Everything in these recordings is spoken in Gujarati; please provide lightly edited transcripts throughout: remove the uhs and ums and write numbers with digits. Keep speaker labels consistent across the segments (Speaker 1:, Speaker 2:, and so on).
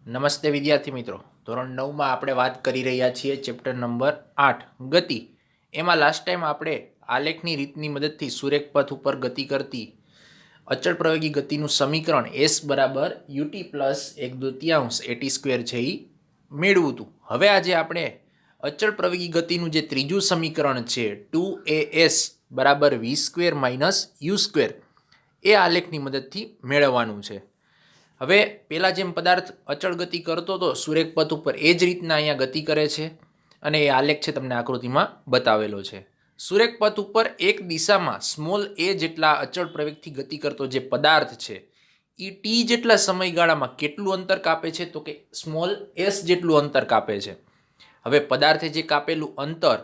Speaker 1: નમસ્તે વિદ્યાર્થી મિત્રો, ધોરણ 9માં આપણે વાત કરી રહ્યા છીએ ચેપ્ટર નંબર 8 ગતિ. એમાં લાસ્ટ ટાઈમ આપણે આલેખની રીતની મદદથી સુરેખ પથ ઉપર ગતિ કરતી અચળ પ્રવેગી ગતિનું સમીકરણ s બરાબર ut પ્લસ 1/2 at સ્ક્વેર છે એ મેળવ્યું હતું. હવે આજે આપણે અચળ પ્રવેગી ગતિનું જે ત્રીજું સમીકરણ છે 2as બરાબર v square minus u square એ આલેખની મદદથી મેળવવાનું છે. હવે પેલા જેમ પદાર્થ અચળ ગતિ કરતો હતો સુરેખ પથ ઉપર એ જ રીતના અહીંયા ગતિ કરે છે અને એ આલેખ છે તમને આકૃતિમાં બતાવેલો છે. સુરેખ પથ ઉપર એક દિશામાં સ્મોલ એ જેટલા અચળ પ્રવેગથી ગતિ કરતો જે પદાર્થ છે એ ટી જેટલા સમયગાળામાં કેટલું અંતર કાપે છે તો કે સ્મોલ એસ જેટલું અંતર કાપે છે. હવે પદાર્થે જે કાપેલું અંતર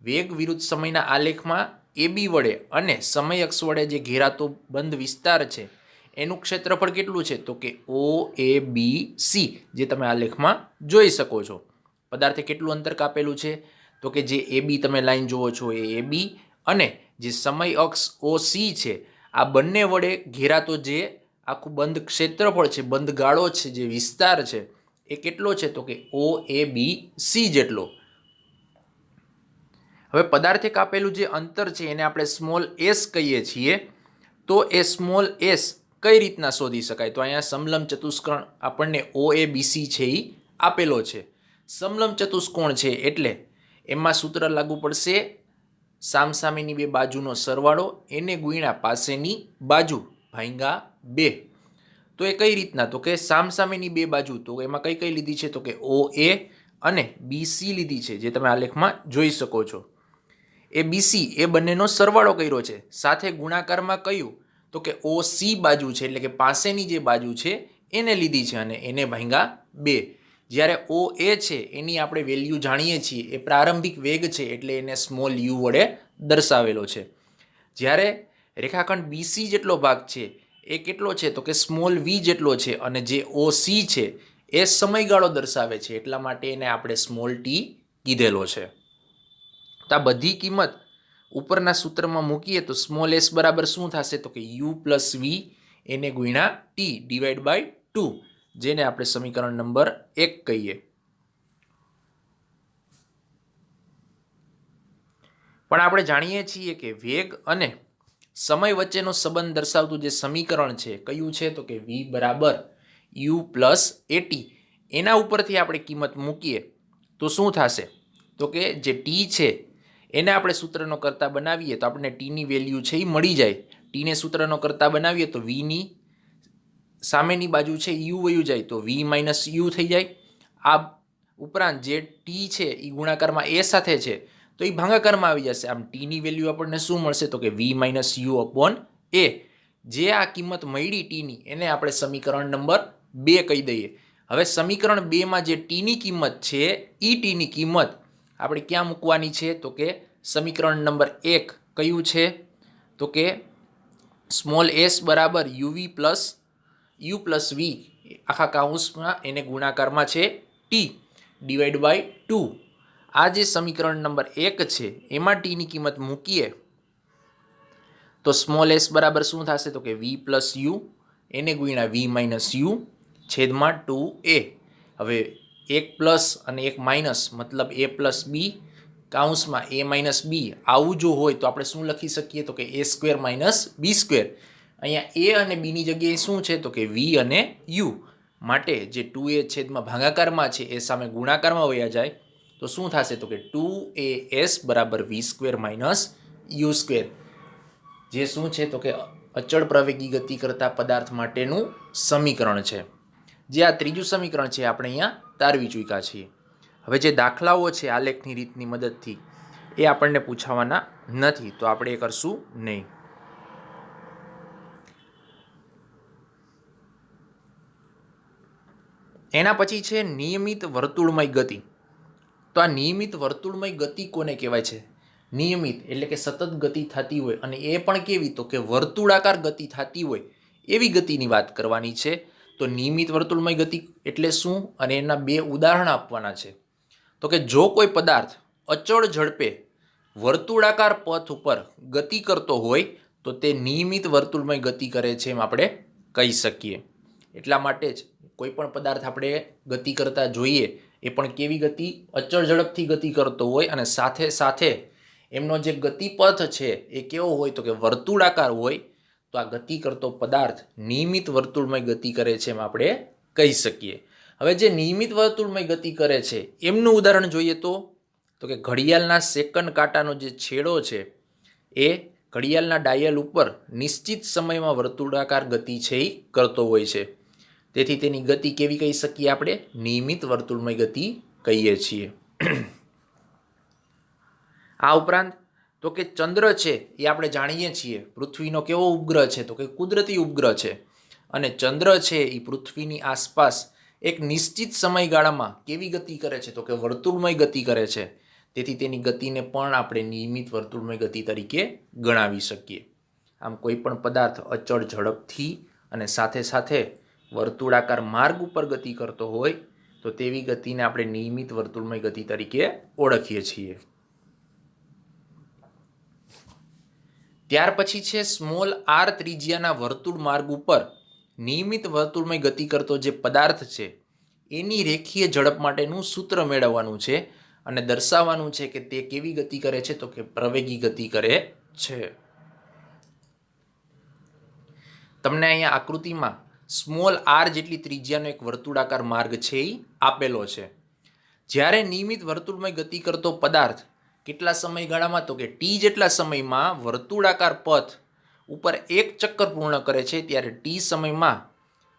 Speaker 1: વેગ વિરુદ્ધ સમયના આલેખમાં એ બી વડે અને સમય અક્ષ વડે જે ઘેરાતો બંધ વિસ્તાર છે એનું ક્ષેત્રફળ કેટલું છે તો કે ઓ એ બી સી જે તમે આ લેખમાં જોઈ શકો છો. પદાર્થે કેટલું અંતર કાપેલું છે તો કે જે એ બી તમે લાઈન જુઓ છો એ બી અને જે સમય અક્ષ ઓ સી છે આ બંને વડે ઘેરાતો જે આખું બંધ ક્ષેત્રફળ છે, બંધ ગાળો છે, જે વિસ્તાર છે એ કેટલો છે તો કે ઓ એ બી સી જેટલો. હવે પદાર્થે કાપેલું જે અંતર છે એને આપણે સ્મોલ એસ કહીએ છીએ. તો એ સ્મોલ એસ કઈ રીતના શોધી શકાય તો અહીંયા સમલંબ ચતુષ્કોણ આપણને ઓ એ બીસી છે એ આપેલો છે. સમલંબ ચતુષ્કોણ છે એટલે એમાં સૂત્ર લાગુ પડશે સામસામેની બે બાજુનો સરવાળો એને ગુણ્યા પાસેની બાજુ ભાગ્યા 2. તો એ કઈ રીતના તો કે સામસામેની બે બાજુ તો એમાં કઈ કઈ લીધી છે તો કે ઓ એ અને બીસી લીધી છે જે તમે આલેખમાં જોઈ શકો છો. એ બીસી એ બંનેનો સરવાળો કર્યો છે, સાથે ગુણાકારમાં કયું તો કે ઓ સી બાજુ છે એટલે કે પાસેની જે બાજુ છે એને લીધી છે અને એને ભાગ્યા 2. જ્યારે ઓ એ છે એની આપણે વેલ્યુ જાણીએ છીએ એ પ્રારંભિક વેગ છે એટલે એને સ્મોલ યુ વડે દર્શાવેલો છે. જ્યારે રેખાખંડ બીસી જેટલો ભાગ છે એ કેટલો છે તો કે સ્મોલ વી જેટલો છે અને જે ઓ સી છે એ સમયગાળો દર્શાવે છે એટલા માટે એને આપણે સ્મોલ ટી કીધેલો છે. તો આ બધી કિંમત ઉપરના સૂત્રમાં મૂકીએ તો સ્મોલ એસ બરાબર શું થશે તો કે યુ પ્લસ વી એને ગુણ્યા ટી ડિવાઈડ બાય 2 જેને આપણે સમીકરણ નંબર 1 કહીએ. પણ આપણે જાણીએ છીએ કે વેગ અને સમય વચ્ચેનો સંબંધ દર્શાવતું જે સમીકરણ છે કયું છે તો કે વી બરાબર યુ પ્લસ એટી. એના ઉપરથી આપણે કિંમત મૂકીએ તો શું થશે તો કે જે ટી છે એને આપણે સૂત્રનો કરતા બનાવીએ તો આપણને ટીની વેલ્યુ છે એ મળી જાય. ટીને સૂત્રનો કરતા બનાવીએ તો વીની સામેની બાજુ છે યુ વયું જાય તો વી માઇનસ યુ થઈ જાય. આ ઉપરાંત જે ટી છે એ ગુણાકારમાં એ સાથે છે તો એ ભાગાકારમાં આવી જશે. આમ ટીની વેલ્યુ આપણને શું મળશે તો કે વી માઇનસ યુ અપોન એ. જે આ કિંમત મળી ટીની એને આપણે સમીકરણ નંબર 2 કહી દઈએ. હવે સમીકરણ 2માં જે ટીની કિંમત છે એ ટીની કિંમત આપણે ક્યાં મૂકવાની છે તો કે સમીકરણ નંબર 1 કયું છે તો કે સ્મોલ એસ બરાબર UV plus U plus V આખા કાઉન્સમાં એને ગુણાકારમાં છે ટી ડિવાઈડ બાય 2. આ જે સમીકરણ નંબર 1 છે એમાં ટીની કિંમત મૂકીએ તો સ્મોલ એસ બરાબર શું થશે તો કે વી પ્લસ યુ એને ગુણ્યા વી માઇનસ યુ છેદમાં 2a. હવે એક પ્લસ અને એક માઇનસ મતલબ એ પ્લસ બી કાઉન્સમાં એ માઇનસ બી આવું જો હોય તો આપણે શું લખી શકીએ તો કે એ સ્ક્વેર માઇનસ બી સ્ક્વેર. અહીંયા એ અને બીની જગ્યાએ શું છે તો કે વી અને યુ માટે જે 2a છેદમાં ભાગાકારમાં છે એ સામે ગુણાકારમાં વયા જાય તો શું થશે તો કે 2as બરાબર વી સ્ક્વેર માઇનસ યુ સ્ક્વેર જે શું છે તો કે અચળ પ્રવેગી ગતિ કરતા પદાર્થ માટેનું સમીકરણ છે. જે આ ત્રીજું સમીકરણ છે આપણે અહીંયા તારવી ચૂક્યા છીએ. હવે જે દાખલાઓ છે આલેખની રીતની મદદથી એ આપણને પૂછાવાના નથી તો આપણે એ કરશું નહીં. એના પછી છે નિયમિત વર્તુળમય ગતિ. તો આ નિયમિત વર્તુળમય ગતિ કોને કહેવાય છે? નિયમિત એટલે કે સતત ગતિ થતી હોય અને એ પણ કેવી તો કે વર્તુળાકાર ગતિ થતી હોય એવી ગતિની વાત કરવાની છે. તો નિયમિત વર્તુળમય ગતિ એટલે શું અને એના બે ઉદાહરણ આપવાના છે. તો કે જો કોઈ પદાર્થ અચળ ઝડપે વર્તુળાકાર પથ ઉપર ગતિ કરતો હોય તો તે નિયમિત વર્તુળમય ગતિ કરે છે એમ આપણે કહી શકીએ. એટલા માટે જ કોઈ પણ પદાર્થ આપણે ગતિ કરતા જોઈએ એ પણ કેવી ગતિ, અચળ ઝડપથી ગતિ કરતો હોય અને સાથે સાથે એમનો જે ગતિપથ છે એ કેવો હોય તો કે વર્તુળાકાર હોય, તો આ ગતિ કરતો પદાર્થ નિયમિત વર્તુળમય ગતિ કરે છે એમ આપણે કહી શકીએ. હવે જે નિયમિત વર્તુળમય ગતિ કરે છે એમનું ઉદાહરણ જોઈએ તો કે ઘડિયાળના સેકન્ડ કાંટાનો જે છેડો છે એ ઘડિયાળના ડાયલ ઉપર નિશ્ચિત સમયમાં વર્તુળાકાર ગતિ છે એ કરતો હોય છે. તેથી તેની ગતિ કેવી કહી શકીએ આપણે? નિયમિત વર્તુળમય ગતિ કહીએ છીએ. આ ઉપરાંત તો કે ચંદ્ર છે એ આપણે જાણીએ છીએ પૃથ્વીનો કેવો ઉપગ્રહ છે તો કે કુદરતી ઉપગ્રહ છે, અને ચંદ્ર છે એ પૃથ્વીની આસપાસ એક નિશ્ચિત સમયગાળામાં કેવી ગતિ કરે છે તો કે વર્તુળમય ગતિ કરે છે. તેથી તેની ગતિને પણ આપણે નિયમિત વર્તુળમય ગતિ તરીકે ગણાવી શકીએ. આમ કોઈ પણ પદાર્થ અચળ ઝડપથી અને સાથે સાથે વર્તુળાકાર માર્ગ ઉપર ગતિ કરતો હોય તો તેવી ગતિને આપણે નિયમિત વર્તુળમય ગતિ તરીકે ઓળખીએ છીએ. ત્યાર પછી છે સ્મોલ આર ત્રિજ્યાના વર્તુળ માર્ગ ઉપર નિયમિત વર્તુળમય ગતિ કરતો જે પદાર્થ છે એની રેખીય ઝડપ માટેનું સૂત્ર મેળવવાનું છે અને દર્શાવવાનું છે કે તે કેવી ગતિ કરે છે તો કે પ્રવેગી ગતિ કરે છે. તમને અહીંયા આકૃતિમાં સ્મોલ આર જેટલી ત્રિજ્યાનો એક વર્તુળાકાર માર્ગ છે એ આપેલો છે. જ્યારે નિયમિત વર્તુળમય ગતિ કરતો પદાર્થ કેટલા સમયગાળામાં તો કે ટી જેટલા સમયમાં વર્તુળાકાર પથ ઉપર એક ચક્કર પૂર્ણ કરે છે ત્યારે ટી સમયમાં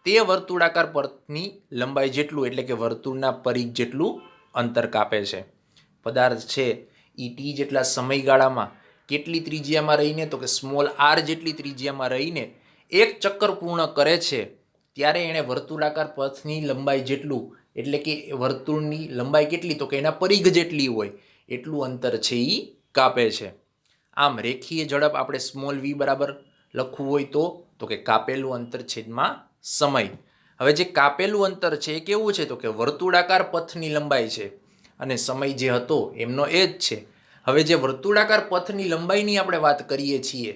Speaker 1: તે વર્તુળાકાર પથની લંબાઈ જેટલું એટલે કે વર્તુળના પરિઘ જેટલું અંતર કાપે છે. પદાર્થ છે એ ટી જેટલા સમયગાળામાં કેટલી ત્રિજ્યામાં રહીને તો કે સ્મોલ આર જેટલી ત્રિજ્યામાં રહીને એક ચક્કર પૂર્ણ કરે છે ત્યારે એણે વર્તુળાકાર પથની લંબાઈ જેટલું એટલે કે વર્તુળની લંબાઈ કેટલી તો કે એના પરિઘ જેટલી હોય એટલું અંતર છે એ કાપે છે. આમ રેખીય ઝડપ આપણે સ્મોલ વી બરાબર લખવું હોય તો કે કાપેલું અંતર છેદમાં સમય. હવે જે કાપેલું અંતર છે એ કેવું છે તો કે વર્તુળાકાર પથની લંબાઈ છે અને સમય જે હતો એમનો એ જ છે. હવે જે વર્તુળાકાર પથની લંબાઈની આપણે વાત કરીએ છીએ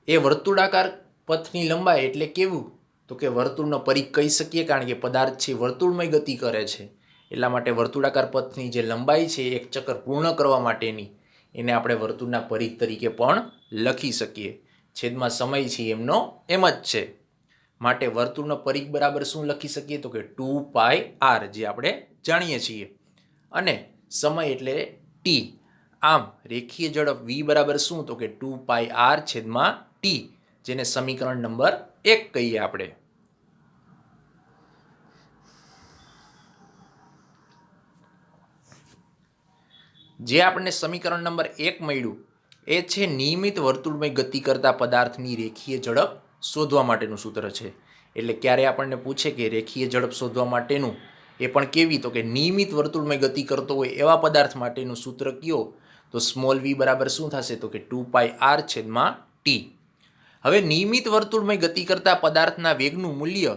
Speaker 1: એ વર્તુળાકાર પથની લંબાઈ એટલે કેવું તો કે વર્તુળનો પરિઘ કહી શકીએ, કારણ કે પદાર્થ છે વર્તુળમય ગતિ કરે છે એટલા માટે વર્તુળાકાર પથની જે લંબાઈ છે એક ચક્કર પૂર્ણ કરવા માટેની એને આપણે વર્તુળના પરિઘ તરીકે પણ લખી શકીએ. છેદમાં સમય છે એમનો એમ જ છે, માટે વર્તુળનો પરિઘ બરાબર શું લખી શકીએ તો કે 2πr જે આપણે જાણીએ છીએ, અને સમય એટલે ટી. આમ રેખીય ઝડપ v બરાબર શું તો કે 2πr છેદમાં ટી, જેને સમીકરણ નંબર 1 કહીએ આપણે. જે આપણને સમીકરણ નંબર 1 મળ્યું એ છે નિયમિત વર્તુળમય ગતિ કરતા પદાર્થની રેખીય ઝડપ શોધવા માટેનું સૂત્ર છે. એટલે ક્યારે આપણને પૂછે કે રેખીય ઝડપ શોધવા માટેનું એ પણ કેવી તો કે નિયમિત વર્તુળમય ગતિ કરતો હોય એવા પદાર્થ માટેનું સૂત્ર કયો તો સ્મોલ વી બરાબર શું થશે તો કે 2πr છેદમાં ટી. હવે નિયમિત વર્તુળમય ગતિ કરતા પદાર્થના વેગનું મૂલ્ય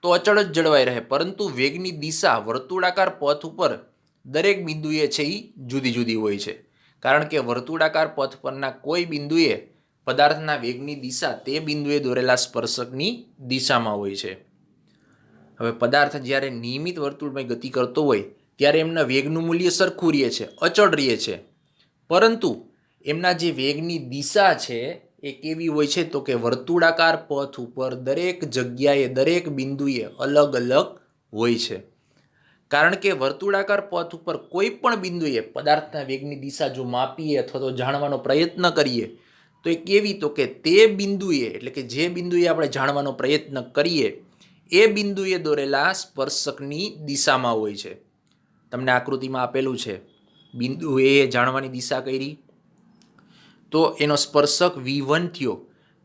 Speaker 1: તો અચળ જ જળવાઈ રહે, પરંતુ વેગની દિશા વર્તુળાકાર પથ ઉપર દરેક બિંદુએ છે એ જુદી જુદી હોય છે, કારણ કે વર્તુળાકાર પથ પરના કોઈ બિંદુએ પદાર્થના વેગની દિશા તે બિંદુએ દોરેલા સ્પર્શકની દિશામાં હોય છે. હવે પદાર્થ જ્યારે નિયમિત વર્તુળમય ગતિ કરતો હોય ત્યારે એમના વેગનું મૂલ્ય સરખું રહે છે, અચળ રહે છે, પરંતુ એમના જે વેગની દિશા છે એ કેવી હોય છે તો કે વર્તુળાકાર પથ ઉપર દરેક જગ્યાએ દરેક બિંદુએ અલગ અલગ હોય છે. કારણ કે વર્તુળાકાર પથ ઉપર કોઈ પણ બિંદુએ પદાર્થના વેગની દિશા જો માપીએ અથવા તો જાણવાનો પ્રયત્ન કરીએ તો એ કેવી તો કે તે બિંદુએ એટલે કે જે બિંદુએ આપણે જાણવાનો પ્રયત્ન કરીએ એ બિંદુએ દોરેલા સ્પર્શકની દિશામાં હોય છે. તમને આકૃતિમાં આપેલું છે બિંદુ એ જાણવાની દિશા કરી તો એનો સ્પર્શક v1 થયો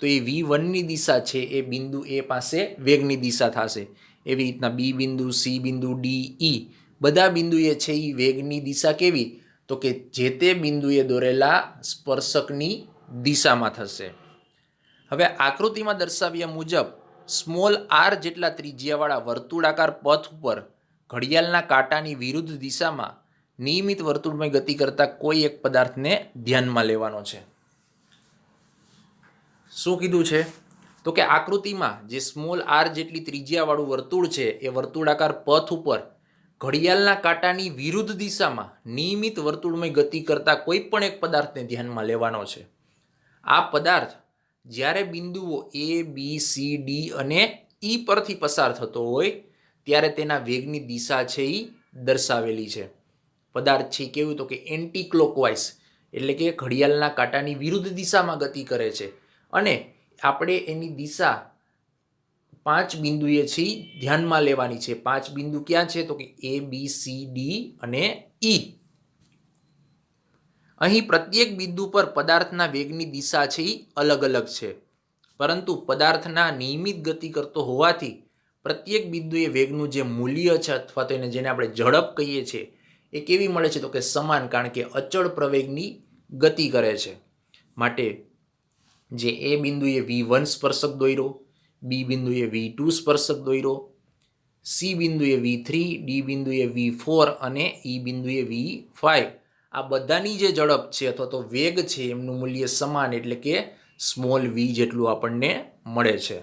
Speaker 1: તો એ v1ની દિશા છે એ બિંદુ એ પાસે વેગની દિશા થશે. એવી રીતના બી બિંદુ, સી બિંદુ, ડી, ઈ બધા બિંદુએ છે એ વેગની દિશા કેવી તો કે જે તે બિંદુએ દોરેલા સ્પર્શકની દિશામાં થશે. હવે આકૃતિમાં દર્શાવ્યા મુજબ સ્મોલ આર જેટલા ત્રિજ્યાવાળા વર્તુળાકાર પથ ઉપર ઘડિયાળના કાંટાની વિરુદ્ધ દિશામાં નિયમિત વર્તુળમય ગતિ કરતા કોઈ એક પદાર્થને ધ્યાનમાં લેવાનો છે. શું કીધું છે તો કે આકૃતિમાં જે સ્મોલ આર જેટલી ત્રિજ્યાવાળું વર્તુળ છે એ વર્તુળાકાર પથ ઉપર ઘડિયાળના કાંટાની વિરુદ્ધ દિશામાં નિયમિત વર્તુળમય ગતિ કરતા કોઈ પણ એક પદાર્થને ધ્યાનમાં લેવાનો છે. આ પદાર્થ જ્યારે બિંદુઓ એ બી સી ડી અને ઈ પરથી પસાર થતો હોય ત્યારે તેના વેગની દિશા છે એ દર્શાવેલી છે. પદાર્થ છે કેવું તો કે એન્ટી ક્લોકવાઇઝ એટલે કે ઘડિયાળના કાંટાની વિરુદ્ધ દિશામાં ગતિ કરે છે અને આપણે એની દિશા 5 બિંદુએ છે ધ્યાનમાં લેવાની છે. 5 બિંદુ ક્યાં છે તો કે એ બી સી ડી અને ઈ. અહીં પ્રત્યેક બિંદુ પર પદાર્થના વેગની દિશા છે એ અલગ અલગ છે, પરંતુ પદાર્થના નિયમિત ગતિ કરતો હોવાથી પ્રત્યેક બિંદુએ વેગનું જે મૂલ્ય છે અથવા તો જેને આપણે ઝડપ કહીએ છીએ એ કેવી મળે છે તો કે સમાન, કારણ કે અચળ પ્રવેગની ગતિ કરે છે. માટે જે એ બિંદુએ V1 સ્પર્શક દોર્યો, બી બિંદુએ V2 સ્પર્શક દોર્યો, સી બિંદુએ V3, ડી બિંદુએ V4 અને ઈ બિંદુએ V5, આ બધાની જે ઝડપ છે અથવા તો વેગ છે એમનું મૂલ્ય સમાન એટલે કે સ્મોલ v જેટલું આપણને મળે છે.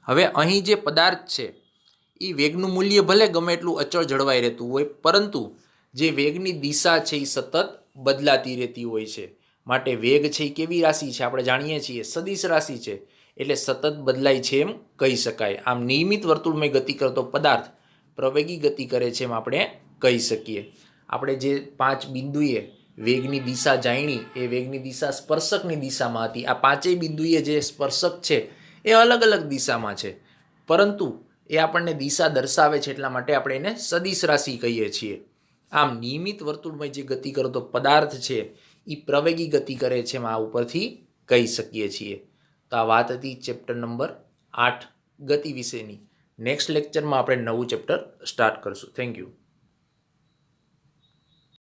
Speaker 1: હવે અહીં જે પદાર્થ છે એ વેગનું મૂલ્ય ભલે ગમે એટલું અચળ જળવાઈ રહેતું હોય, પરંતુ જે વેગની દિશા છે એ સતત બદલાતી રહેતી હોય છે. માટે વેગ છે એ કેવી રાશિ છે આપણે જાણીએ છીએ, સદિશ રાશિ છે, એટલે સતત બદલાય છે એમ કહી શકાય. આમ નિયમિત વર્તુળમય ગતિ કરતો પદાર્થ પ્રવેગી ગતિ કરે છે એમ આપણે કહી શકીએ. આપણે જે 5 બિંદુએ વેગની દિશા જાણી એ વેગની દિશા સ્પર્શકની દિશામાં હતી. આ 5 બિંદુએ જે સ્પર્શક છે એ અલગ અલગ દિશામાં છે, પરંતુ એ આપણને દિશા દર્શાવે છે એટલા માટે આપણે એને સદિશ રાશિ કહીએ છીએ. આમ નિયમિત વર્તુળમય જે ગતિ કરતો પદાર્થ છે એ પ્રવેગી ગતિ કરે છે એમ આ ઉપરથી કહી શકીએ છીએ. તો આ વાત હતી ચેપ્ટર નંબર 8 ગતિ વિશેની. નેક્સ્ટ લેક્ચરમાં આપણે નવું ચેપ્ટર સ્ટાર્ટ કરશું. Thank you.